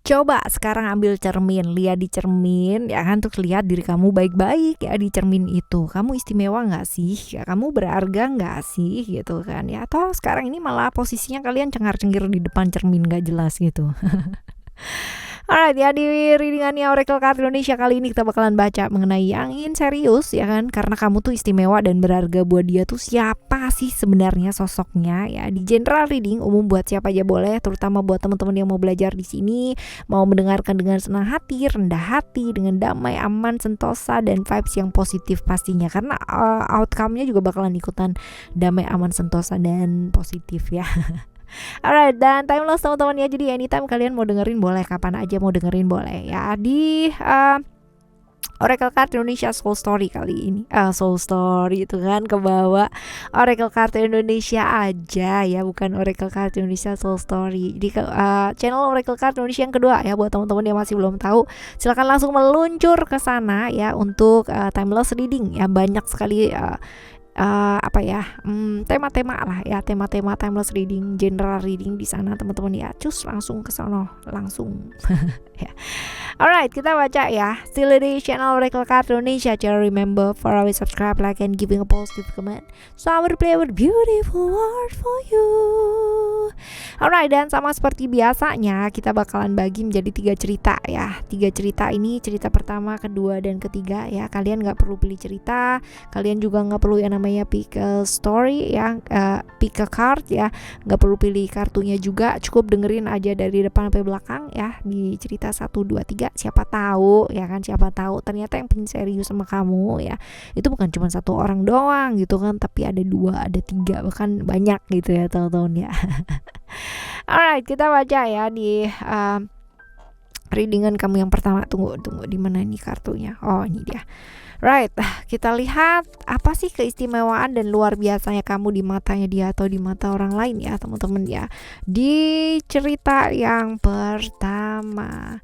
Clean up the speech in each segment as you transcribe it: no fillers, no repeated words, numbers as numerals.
Coba sekarang ambil cermin, lihat di cermin ya kan, terus lihat diri kamu baik-baik ya di cermin itu. Kamu istimewa nggak sih? Ya, kamu berharga nggak sih gitu kan ya? Atau sekarang ini malah posisinya kalian cengar-cengir di depan cermin nggak jelas gitu. Alright ya, di readingannya Oracle Card Indonesia kali ini kita bakalan baca mengenai yang ingin serius ya kan, karena kamu tuh istimewa dan berharga buat dia tuh siapa sih sebenarnya sosoknya ya. Di general reading umum buat siapa aja boleh, terutama buat teman-teman yang mau belajar di sini, mau mendengarkan dengan senang hati, rendah hati, dengan damai, aman, sentosa dan vibes yang positif pastinya, karena outcome-nya juga bakalan ikutan damai, aman, sentosa dan positif ya. Alright, dan time loss teman-teman ya. Jadi anytime kalian mau dengerin boleh, kapan aja mau dengerin boleh ya. Di Oracle Card Indonesia Soul Story kali ini, Soul Story itu kan ke bawah Oracle Card Indonesia aja ya, bukan Oracle Card Indonesia Soul Story. Jadi channel Oracle Card Indonesia yang kedua ya, buat teman-teman yang masih belum tahu, silakan langsung meluncur ke sana ya untuk timeless reading ya. Banyak sekali tema-tema lah ya, tema-tema timeless reading, general reading di sana teman-teman ya. Cus langsung ke sono langsung. Ya. Alright, kita baca ya. Still di channel Oracle Card Indonesia. Jangan remember for always subscribe, like, and giving a positive comment, so I will play with beautiful word for you. Alright, dan sama seperti biasanya kita bakalan bagi menjadi 3 cerita ya. 3 cerita ini, cerita pertama, kedua, dan ketiga ya. Kalian gak perlu pilih cerita, kalian juga gak perlu yang namanya pick a story ya, pick a card ya. Gak perlu pilih kartunya juga, cukup dengerin aja dari depan sampai belakang ya. Di cerita 1, 2, 3, siapa tahu ya kan, siapa tahu ternyata yang pengen serius sama kamu ya itu bukan cuma 1 orang doang gitu kan, tapi ada 2, ada 3, bahkan banyak gitu ya teman-teman ya. Alright, kita baca ya di readingan kamu yang pertama. Tunggu di mana ini kartunya? Oh, ini dia. Right, kita lihat apa sih keistimewaan dan luar biasanya kamu di matanya dia atau di mata orang lain ya teman-teman ya. Di cerita yang pertama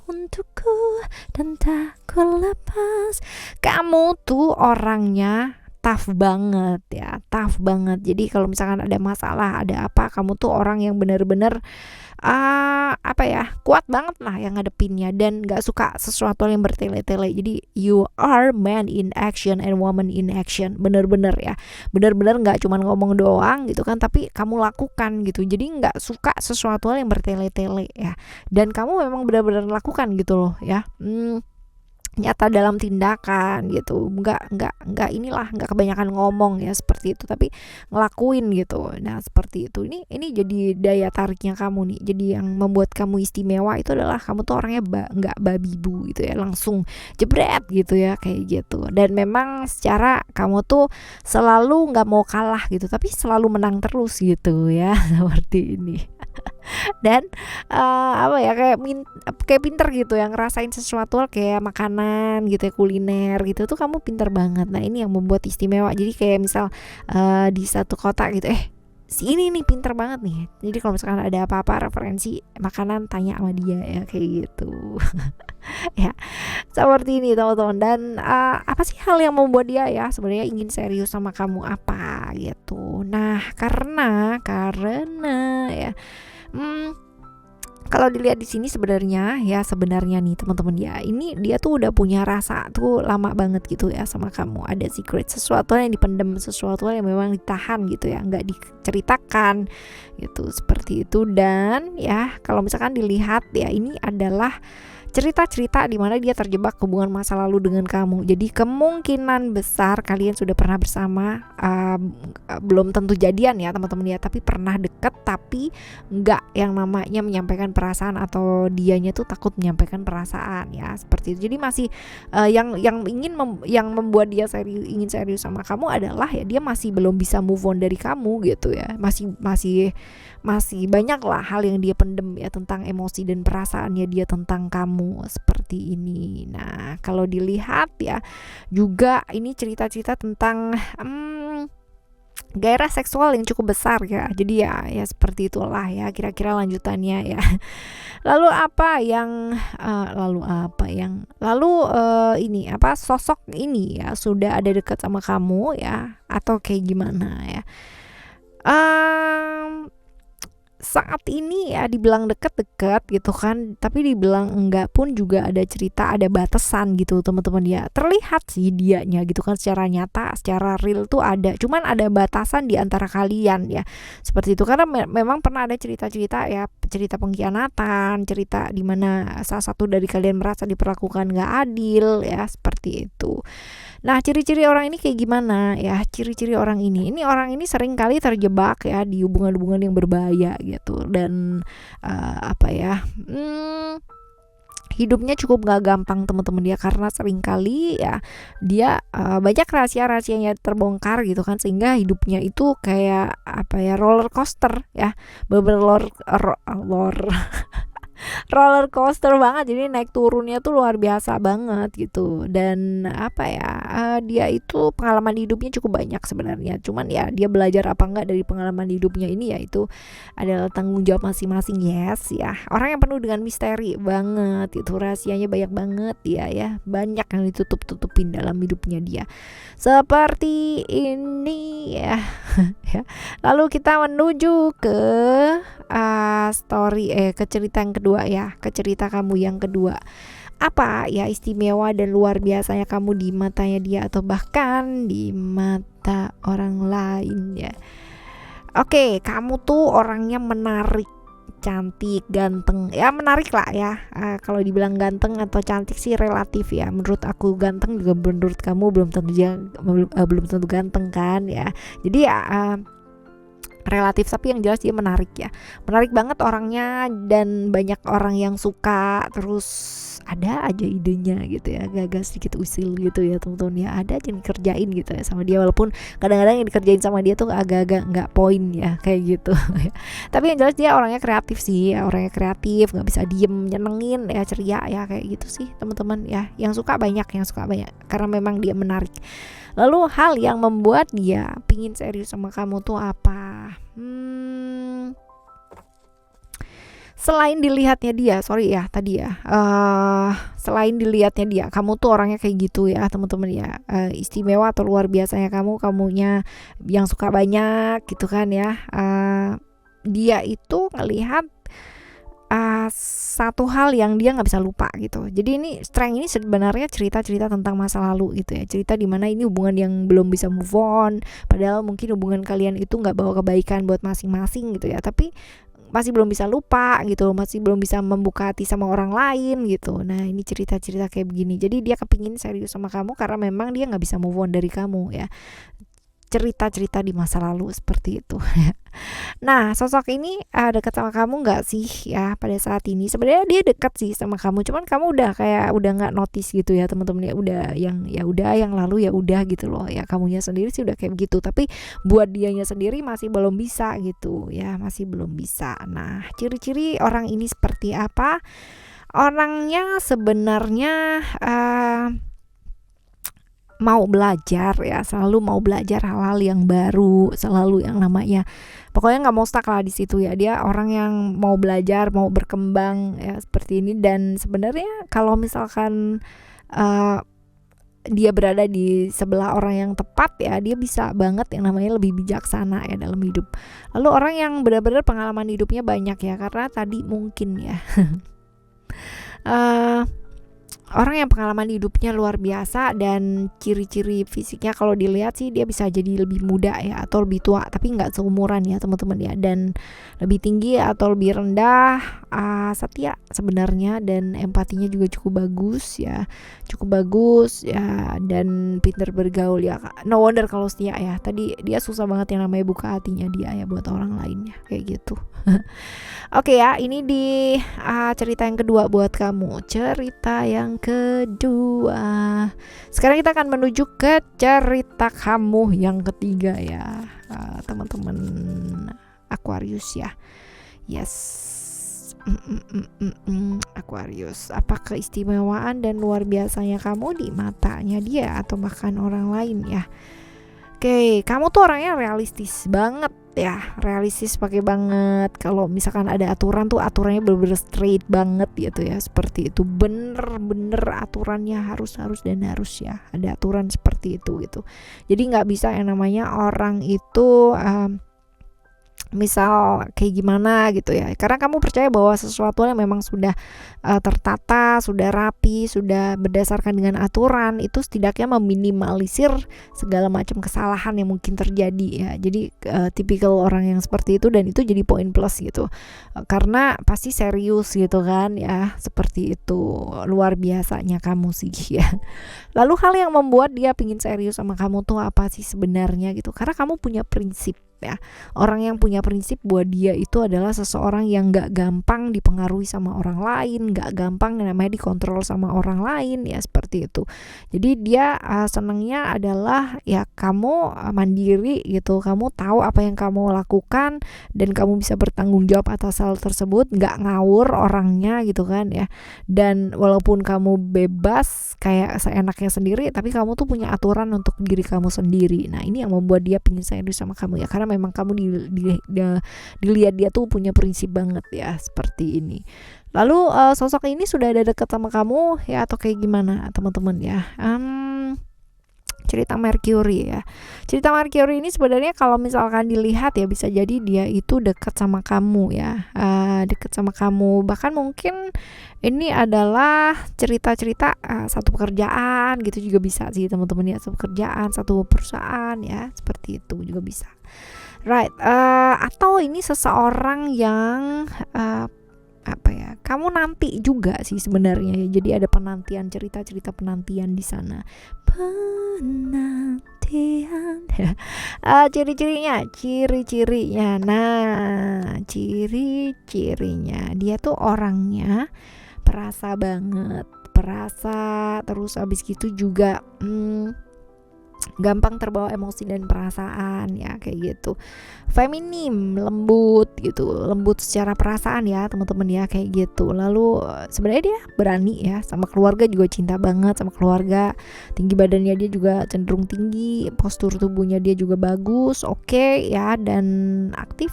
untukku dan tak ku lepas. Kamu tuh orangnya tough banget ya, tough banget. Jadi kalau misalkan ada masalah, ada apa, kamu tuh orang yang benar-benar kuat banget lah yang ngadepinnya dan gak suka sesuatu yang bertele-tele. Jadi you are man in action and woman in action, bener-bener ya, bener-bener gak cuma ngomong doang gitu kan, tapi kamu lakukan gitu. Jadi gak suka sesuatu yang bertele-tele ya, dan kamu memang benar-benar lakukan gitu loh ya. Nyata dalam tindakan gitu, nggak kebanyakan ngomong ya seperti itu, tapi ngelakuin gitu. Nah seperti itu, ini jadi daya tariknya kamu nih. Jadi yang membuat kamu istimewa itu adalah kamu tuh orangnya nggak babi bu gitu ya, langsung jebret gitu ya, kayak gitu. Dan memang secara kamu tuh selalu nggak mau kalah gitu, tapi selalu menang terus gitu ya. Seperti ini. Dan kayak pinter gitu yang ngerasain sesuatu kayak makanan gitu ya, kuliner gitu tuh kamu pinter banget. Nah ini yang membuat istimewa. Jadi kayak misal di satu kota gitu, si ini nih pinter banget nih. Jadi kalau misalkan ada apa-apa referensi makanan, tanya sama dia ya, kayak gitu. Ya seperti ini teman-teman. Dan apa sih hal yang membuat dia ya sebenarnya ingin serius sama kamu apa gitu. Nah karena ya kalau dilihat di sini sebenarnya nih teman-teman ya, ini dia tuh udah punya rasa tuh lama banget gitu ya sama kamu. Ada secret, sesuatu yang dipendam, sesuatu yang memang ditahan gitu ya, nggak diceritakan gitu, seperti itu. Dan ya kalau misalkan dilihat ya, ini adalah cerita-cerita di mana dia terjebak hubungan masa lalu dengan kamu. Jadi kemungkinan besar kalian sudah pernah bersama, belum tentu jadian ya teman-teman ya, tapi pernah deket, tapi nggak yang namanya menyampaikan perasaan, atau dianya tuh takut menyampaikan perasaan ya, seperti itu. Jadi masih yang membuat dia ingin serius sama kamu adalah ya dia masih belum bisa move on dari kamu gitu ya. Masih banyak lah hal yang dia pendem ya tentang emosi dan perasaannya dia tentang kamu, seperti ini. Nah kalau dilihat ya juga ini cerita-cerita tentang gairah seksual yang cukup besar ya. Jadi ya seperti itulah ya kira-kira lanjutannya ya. Lalu sosok ini ya sudah ada dekat sama kamu ya, atau kayak gimana ya. saat ini ya dibilang deket-deket gitu kan, tapi dibilang enggak pun juga ada cerita, ada batasan gitu teman-teman ya. Terlihat sih dianya gitu kan secara nyata, secara real tuh ada, cuman ada batasan di antara kalian ya. Seperti itu karena memang pernah ada cerita-cerita ya, cerita pengkhianatan, cerita dimana salah satu dari kalian merasa diperlakukan nggak adil ya, seperti itu. Nah, ciri-ciri orang ini kayak gimana ya? Ciri-ciri orang ini orang ini sering kali terjebak ya di hubungan-hubungan yang berbahaya gitu dan apa ya? Hidupnya cukup gak gampang teman-teman dia karena sering kali ya dia banyak rahasia-rahasianya terbongkar gitu kan, sehingga hidupnya itu kayak apa ya, roller coaster ya, beber roller coaster banget, jadi naik turunnya tuh luar biasa banget gitu. Dan apa ya, dia itu pengalaman hidupnya cukup banyak sebenarnya, cuman ya dia belajar apa enggak dari pengalaman hidupnya ini, ya itu adalah tanggung jawab masing-masing. Yes ya, orang yang penuh dengan misteri banget, itu rahasianya banyak banget ya, banyak yang ditutup-tutupin dalam hidupnya dia, seperti ini ya. Ya. Lalu kita menuju ke ke cerita yang kedua ya, ke cerita kamu yang kedua. Apa ya istimewa dan luar biasanya kamu di matanya dia atau bahkan di mata orang lain ya. Oke, kamu tuh orangnya menarik, cantik, ganteng. Ya menarik lah ya. Kalau dibilang ganteng atau cantik sih relatif ya. Menurut aku ganteng juga menurut kamu belum tentu ganteng kan ya. Jadi ya relatif, tapi yang jelas dia menarik ya, menarik banget orangnya dan banyak orang yang suka, terus ada aja idenya gitu ya, agak sedikit usil gitu ya teman-teman ya, ada aja yang dikerjain gitu ya sama dia, walaupun kadang-kadang yang dikerjain sama dia tuh agak-agak nggak poin ya kayak gitu. Tapi yang jelas dia orangnya kreatif sih ya, orangnya kreatif, nggak bisa diem, nyenengin ya, ceria ya, kayak gitu sih teman-teman ya, yang suka banyak karena memang dia menarik. Lalu hal yang membuat dia pingin serius sama kamu tuh apa? Selain dilihatnya dia, selain dilihatnya dia, kamu tuh orangnya kayak gitu ya teman-teman ya, istimewa atau luar biasanya kamunya yang suka banyak gitu kan ya. Dia itu ngelihat satu hal yang dia nggak bisa lupa gitu. Jadi ini strength ini sebenarnya cerita-cerita tentang masa lalu gitu ya, cerita dimana ini hubungan yang belum bisa move on, padahal mungkin hubungan kalian itu nggak bawa kebaikan buat masing-masing gitu ya, tapi masih belum bisa lupa gitu, masih belum bisa membuka hati sama orang lain gitu. Nah ini cerita-cerita kayak begini, jadi dia kepingin serius sama kamu karena memang dia nggak bisa move on dari kamu ya, cerita-cerita di masa lalu seperti itu. Nah sosok ini dekat sama kamu nggak sih ya pada saat ini? Sebenarnya dia dekat sih sama kamu, cuman kamu udah nggak notice gitu ya teman-teman ya, udah yang lalu ya udah gitu loh ya, kamunya sendiri sih udah kayak begitu, tapi buat dianya sendiri masih belum bisa gitu ya, masih belum bisa. Nah ciri-ciri orang ini seperti apa? Orangnya sebenarnya mau belajar ya, selalu mau belajar hal-hal yang baru, selalu yang namanya pokoknya nggak mau stuck lah di situ ya. Dia orang yang mau belajar, mau berkembang ya seperti ini. Dan sebenarnya kalau misalkan dia berada di sebelah orang yang tepat ya, dia bisa banget yang namanya lebih bijaksana ya dalam hidup. Lalu orang yang benar-benar pengalaman hidupnya banyak ya, karena tadi mungkin ya orang yang pengalaman hidupnya luar biasa, dan ciri-ciri fisiknya kalau dilihat sih dia bisa jadi lebih muda ya atau lebih tua, tapi nggak seumuran ya teman-teman ya, dan lebih tinggi atau lebih rendah, setia sebenarnya, dan empatinya juga cukup bagus ya, dan pintar bergaul ya. No wonder kalau setia ya, tadi dia susah banget yang namanya buka hatinya dia ya buat orang lainnya kayak gitu. Oke ya, ini di cerita yang kedua buat kamu. Cerita yang kedua. Sekarang kita akan menuju ke cerita kamu yang ketiga ya, teman-teman Aquarius ya. Yes. Aquarius, apa keistimewaan dan luar biasanya kamu di matanya dia atau bahkan orang lain ya? Oke, kamu tuh orangnya realistis banget ya, realistis pakai banget. Kalau misalkan ada aturan tuh aturannya bener-bener straight banget gitu ya, seperti itu, bener-bener aturannya harus ya, ada aturan seperti itu gitu. Jadi nggak bisa yang namanya orang itu misal kayak gimana gitu ya, karena kamu percaya bahwa sesuatu yang memang sudah tertata, sudah rapi, sudah berdasarkan dengan aturan, itu setidaknya meminimalisir segala macam kesalahan yang mungkin terjadi ya. Jadi tipikal orang yang seperti itu, dan itu jadi poin plus gitu. Karena pasti serius gitu kan ya, seperti itu. Luar biasanya kamu sih ya. Lalu hal yang membuat dia pingin serius sama kamu tuh apa sih sebenarnya gitu? Karena kamu punya prinsip ya. Orang yang punya prinsip buat dia itu adalah seseorang yang gak gampang dipengaruhi sama orang lain, gak gampang namanya dikontrol sama orang lain ya, seperti itu. Jadi dia senangnya adalah ya kamu mandiri gitu, kamu tahu apa yang kamu lakukan dan kamu bisa bertanggung jawab atas hal tersebut, gak ngawur orangnya gitu kan ya. Dan walaupun kamu bebas kayak seenaknya sendiri, tapi kamu tuh punya aturan untuk diri kamu sendiri. Nah ini yang membuat dia pingin serius sama kamu ya, karena memang kamu dilihat dia tuh punya prinsip banget ya, seperti ini. Lalu sosok ini sudah ada dekat sama kamu ya, atau kayak gimana teman-teman ya? Cerita Mercury ya. Cerita Mercury ini sebenarnya kalau misalkan dilihat ya, bisa jadi dia itu dekat sama kamu ya, dekat sama kamu. Bahkan mungkin ini adalah cerita-cerita satu pekerjaan gitu juga bisa sih teman-teman ya, satu pekerjaan, satu perusahaan ya, seperti itu juga bisa. Right, atau ini seseorang yang apa ya, kamu nanti juga sih sebenarnya ya. Jadi ada penantian, cerita-cerita penantian di sana. Penantian ya. Ciri-cirinya. Nah, ciri-cirinya dia tuh orangnya perasa banget, terus habis gitu juga gampang terbawa emosi dan perasaan ya, kayak gitu. Feminim, lembut gitu, lembut secara perasaan ya teman-teman ya, kayak gitu. Lalu sebenarnya dia berani ya, sama keluarga juga cinta banget sama keluarga. Tinggi badannya dia juga cenderung tinggi, postur tubuhnya dia juga bagus, oke ya, dan aktif,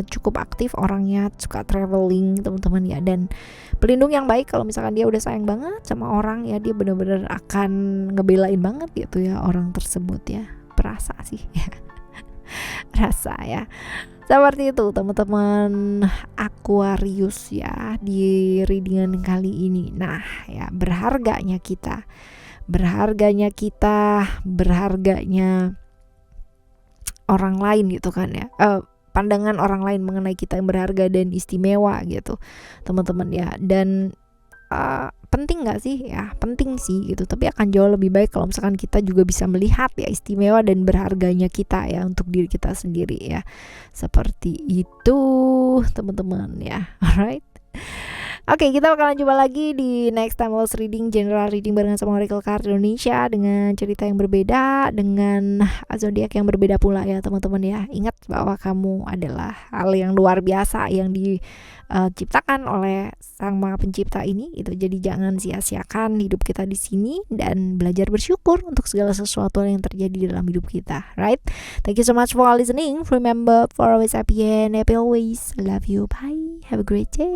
cukup aktif orangnya, suka traveling teman-teman ya, dan pelindung yang baik. Kalau misalkan dia udah sayang banget sama orang ya, dia benar-benar akan ngebelain banget gitu ya orang tersebut ya. Perasa sih ya. Rasa ya. Seperti itu teman-teman Aquarius ya, di readingan kali ini. Nah ya, berharganya orang lain gitu kan ya, pandangan orang lain mengenai kita yang berharga dan istimewa gitu teman-teman ya. Dan penting gak sih ya? Penting sih gitu, tapi akan jauh lebih baik kalau misalkan kita juga bisa melihat ya istimewa dan berharganya kita ya untuk diri kita sendiri ya, seperti itu teman-teman ya. Alright, oke, kita bakalan jumpa lagi di next timeless reading, general reading barengan sama Oracle Card Indonesia, dengan cerita yang berbeda, dengan zodiak yang berbeda pula ya teman-teman ya. Ingat bahwa kamu adalah hal yang luar biasa yang diciptakan oleh Sang Maha Pencipta ini gitu. Jadi jangan sia-siakan hidup kita di sini dan belajar bersyukur untuk segala sesuatu yang terjadi dalam hidup kita, right? Thank you so much for listening. Remember, for always happy and happy always. Love you. Bye. Have a great day.